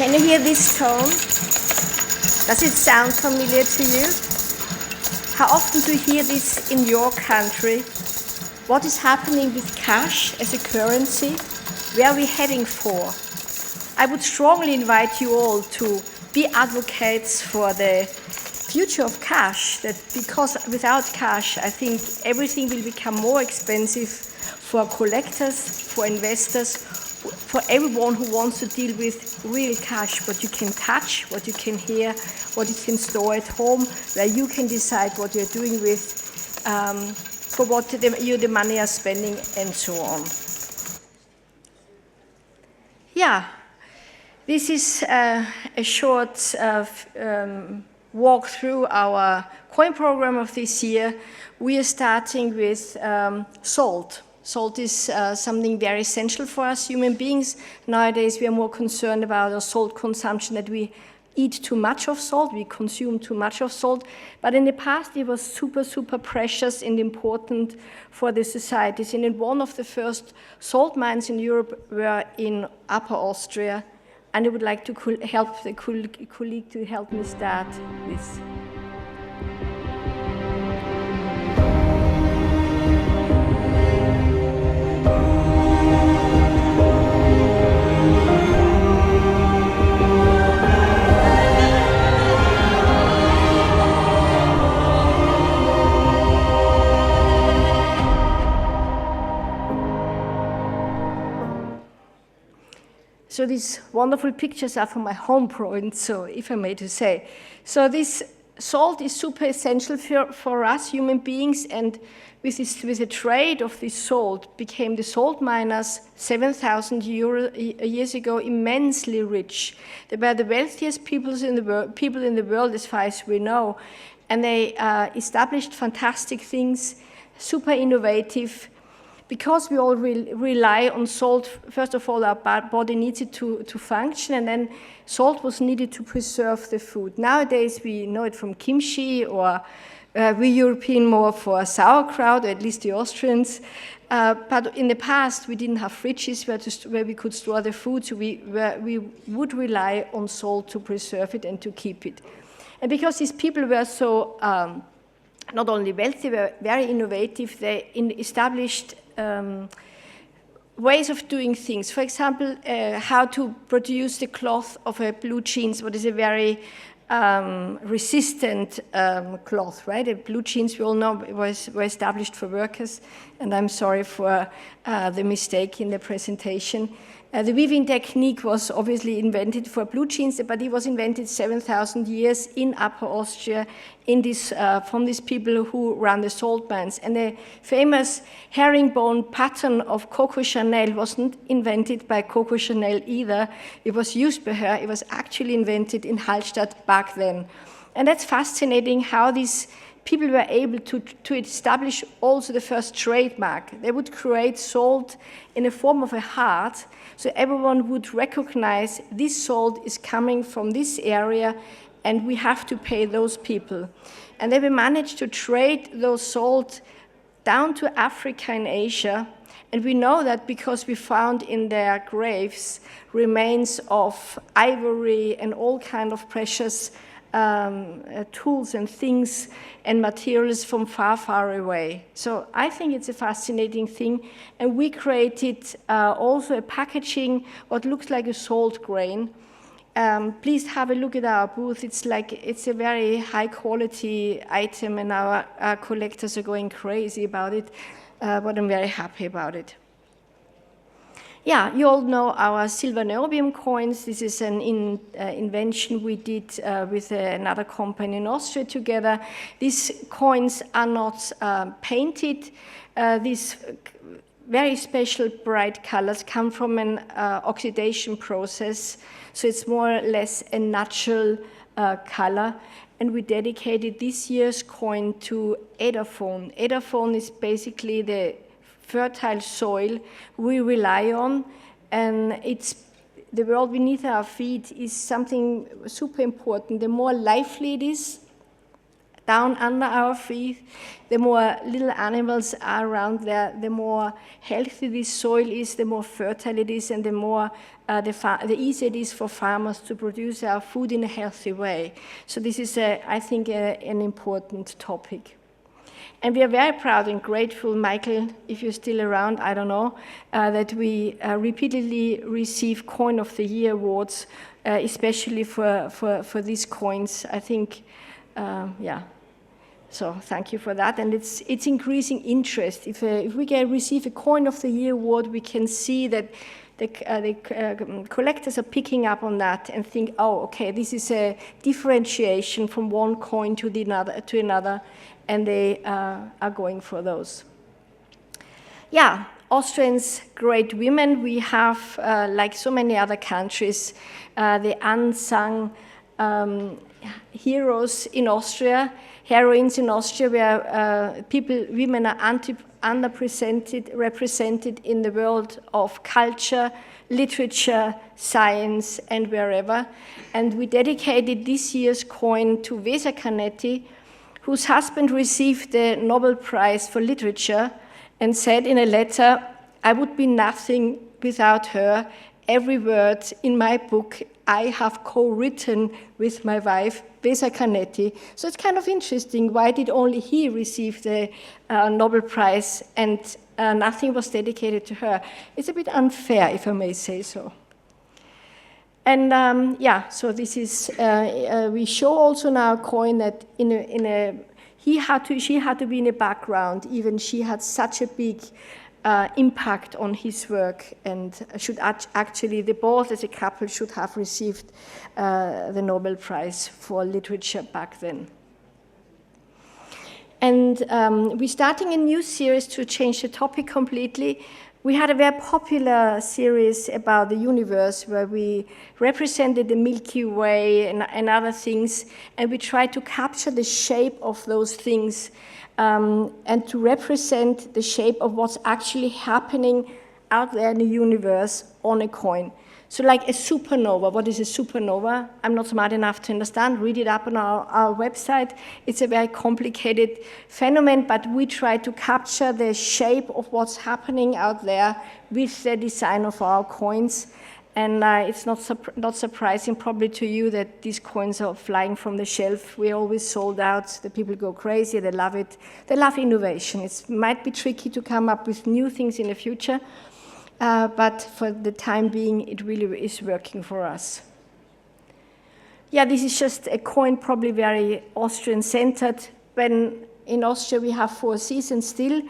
Can you hear this tone? Does it sound familiar to you? How often do you hear this in your country? What is happening with cash as a currency? Where are we heading for? I would strongly invite you all to be advocates for the future of cash, that because without cash, I think everything will become more expensive for collectors, for investors, for everyone who wants to deal with real cash, what you can touch, what you can hear, what you can store at home, where you can decide what you're doing with, for what the money are spending, and so on. Yeah, this is a short walk through our coin program of this year. We are starting with salt. Salt is something very essential for us human beings. Nowadays, we are more concerned about our salt consumption, that we eat too much of salt, we consume too much of salt. But in the past, it was super, super precious and important for the societies. And in one of the first salt mines in Europe were in Upper Austria. And I would like to help the colleague to help me start this. So these wonderful pictures are from my home province, so if I may to say. So this salt is super essential for us human beings, and with the trade of this salt became the salt miners 7,000 years ago immensely rich. They were the wealthiest people in the world as far as we know, and they established fantastic things, super innovative. Because we all rely on salt, first of all, our body needs it to function, and then salt was needed to preserve the food. Nowadays, we know it from kimchi, or we European more for sauerkraut, or at least the Austrians. But in the past, we didn't have fridges where we could store the food, so we would rely on salt to preserve it and to keep it. And because these people were so not only wealthy, they were very innovative, they established ways of doing things. For example, how to produce the cloth of a blue jeans, what is a very resistant cloth, right? The blue jeans, we all know, were established for workers, and I'm sorry for the mistake in the presentation. The weaving technique was obviously invented for blue jeans, but it was invented 7,000 years in Upper Austria from these people who ran the salt mines. And the famous herringbone pattern of Coco Chanel wasn't invented by Coco Chanel either. It was used by her. It was actually invented in Hallstatt back then. And that's fascinating how these people were able to establish also the first trademark. They would create salt in the form of a heart, so everyone would recognize this salt is coming from this area, and we have to pay those people. And they managed to trade those salt down to Africa and Asia. And we know that because we found in their graves remains of ivory and all kind of precious tools and things and materials from far, far away. So I think it's a fascinating thing. And we created also a packaging, what looks like a salt grain. Please have a look at our booth. It's a very high quality item, and our collectors are going crazy about it, but I'm very happy about it. Yeah, you all know our silver niobium coins. This is an invention we did with another company in Austria together. These coins are not painted. These very special bright colors come from an oxidation process, so it's more or less a natural color. And we dedicated this year's coin to Edaphone. Edaphone is basically the fertile soil we rely on, and it's the world beneath our feet is something super important. The more lively it is, down under our feet, the more little animals are around there, the more healthy this soil is, the more fertile it is, and the more the easier it is for farmers to produce our food in a healthy way. So this is, I think, an important topic. And we are very proud and grateful, Michael, if you're still around, I don't know, that we repeatedly receive Coin of the Year awards, especially for these coins. I think, yeah. So thank you for that. And it's increasing interest. If we can receive a Coin of the Year award, we can see that the collectors are picking up on that and think, oh, okay, this is a differentiation from one coin to another, and they are going for those. Yeah, Austrians, great women. We have, like so many other countries, the unsung heroes in Austria, heroines in Austria, where women are represented in the world of culture, literature, science, and wherever. And we dedicated this year's coin to Vesa Canetti, whose husband received the Nobel Prize for Literature and said in a letter, "I would be nothing without her. Every word in my book I have co-written with my wife, Vesa Canetti." So it's kind of interesting. Why did only he receive the Nobel Prize and nothing was dedicated to her? It's a bit unfair, if I may say so. And yeah, so this is, we show also now a coin that she had to be in a background, even she had such a big impact on his work, and should actually, they both as a couple should have received the Nobel Prize for Literature back then. And we're starting a new series to change the topic completely. We had a very popular series about the universe where we represented the Milky Way and other things, and we tried to capture the shape of those things and to represent the shape of what's actually happening out there in the universe on a coin. So like a supernova. What is a supernova? I'm not smart enough to understand. Read it up on our website. It's a very complicated phenomenon, but we try to capture the shape of what's happening out there with the design of our coins. And it's not surprising probably to you that these coins are flying from the shelf. We're always sold out. The people go crazy. They love it. They love innovation. It might be tricky to come up with new things in the future, but for the time being, it really is working for us. Yeah, this is just a coin, probably very Austrian-centered. When in Austria we have 4 seasons still.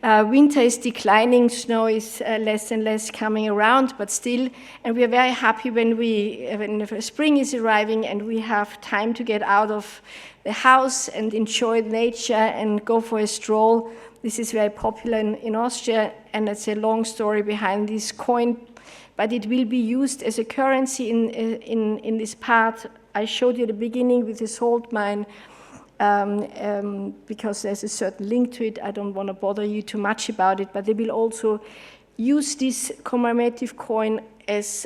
Winter is declining, snow is less and less coming around, but still. And we are very happy when spring is arriving and we have time to get out of the house and enjoy nature and go for a stroll. This is very popular in Austria, and it's a long story behind this coin, but it will be used as a currency in this part. I showed you at the beginning with the salt mine, because there's a certain link to it. I don't want to bother you too much about it, but they will also use this commemorative coin as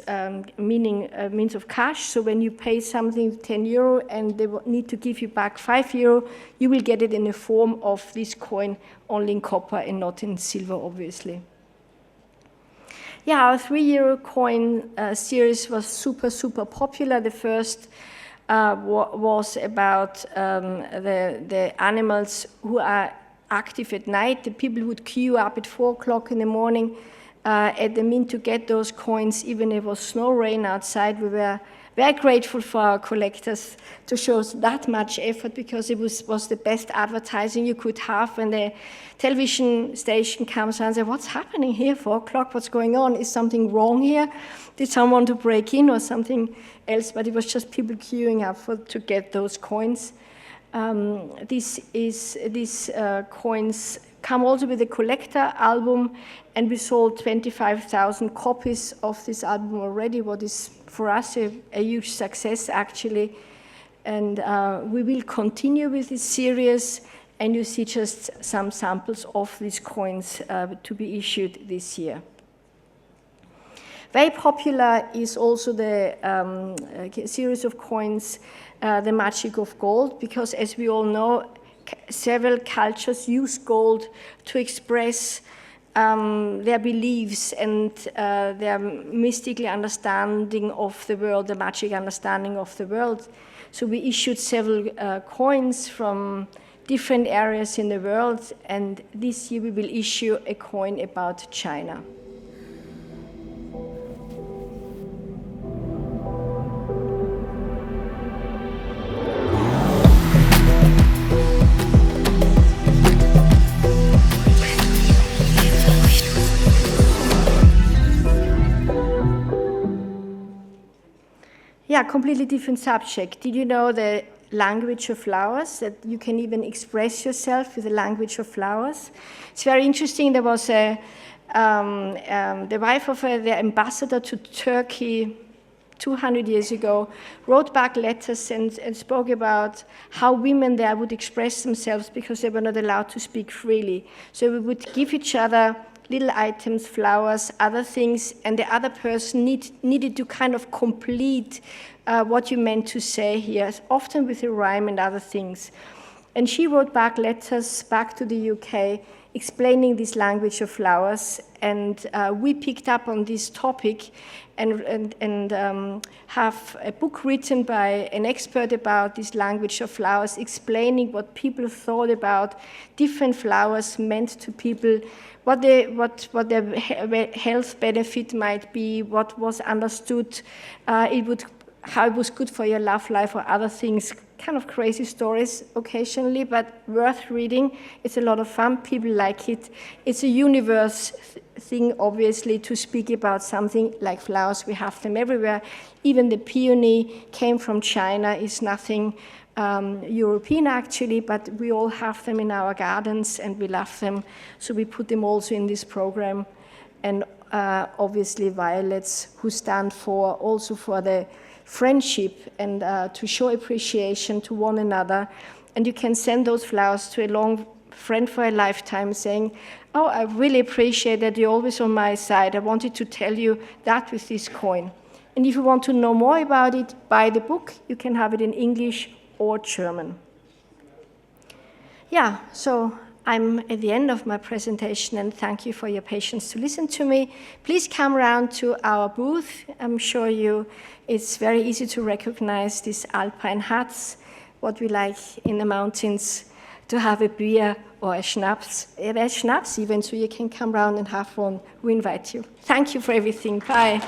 means of cash. So when you pay something 10 euro and they need to give you back 5 euro, you will get it in the form of this coin, only in copper and not in silver, obviously. Yeah, our 3 euro coin series was super popular. The first was about the animals who are active at night. The people would queue up at 4 o'clock in the morning at the Mint to get those coins, even if it was snow, rain outside. We were very grateful for our collectors to show us that much effort, because it was the best advertising you could have. When the television station comes and says, "What's happening here, 4 o'clock, what's going on? Is something wrong here? Did someone want to break in or something else?" But it was just people queuing up to get those coins. These coins come also with a collector album, and we sold 25,000 copies of this album already, what is for us a huge success actually. And we will continue with this series, and you see just some samples of these coins to be issued this year. Very popular is also the series of coins, The Magic of Gold, because as we all know, several cultures use gold to express their beliefs and their mystical understanding of the world, the magic understanding of the world. So we issued several coins from different areas in the world, and this year we will issue a coin about China. Yeah, completely different subject. Did you know the language of flowers, that you can even express yourself with the language of flowers? It's very interesting. There was the wife of the ambassador to Turkey 200 years ago, wrote back letters and spoke about how women there would express themselves because they were not allowed to speak freely. So we would give each other little items, flowers, other things, and the other person needed to kind of complete what you meant to say here, often with a rhyme and other things. And she wrote back letters back to the UK explaining this language of flowers, and we picked up on this topic and have a book written by an expert about this language of flowers, explaining what people thought about different flowers meant to people, what their health benefit might be, what was understood, how it was good for your love life or other things. Kind of crazy stories occasionally, but worth reading. It's a lot of fun. People like it. It's a universe thing, obviously, to speak about something like flowers. We have them everywhere. Even the peony came from China. It's nothing European, actually, but we all have them in our gardens, and we love them. So we put them also in this program. And obviously, violets, who stand also for the friendship and to show appreciation to one another. And you can send those flowers to a long friend for a lifetime saying, oh, I really appreciate that you're always on my side. I wanted to tell you that with this coin. And if you want to know more about it, buy the book. You can have it in English or German. Yeah, so I'm at the end of my presentation, and thank you for your patience to listen to me. Please come around to our booth. I'm sure it's very easy to recognize these alpine hats, what we like in the mountains, to have a beer or a schnapps. There's schnapps even, so you can come around and have one. We invite you. Thank you for everything. Bye.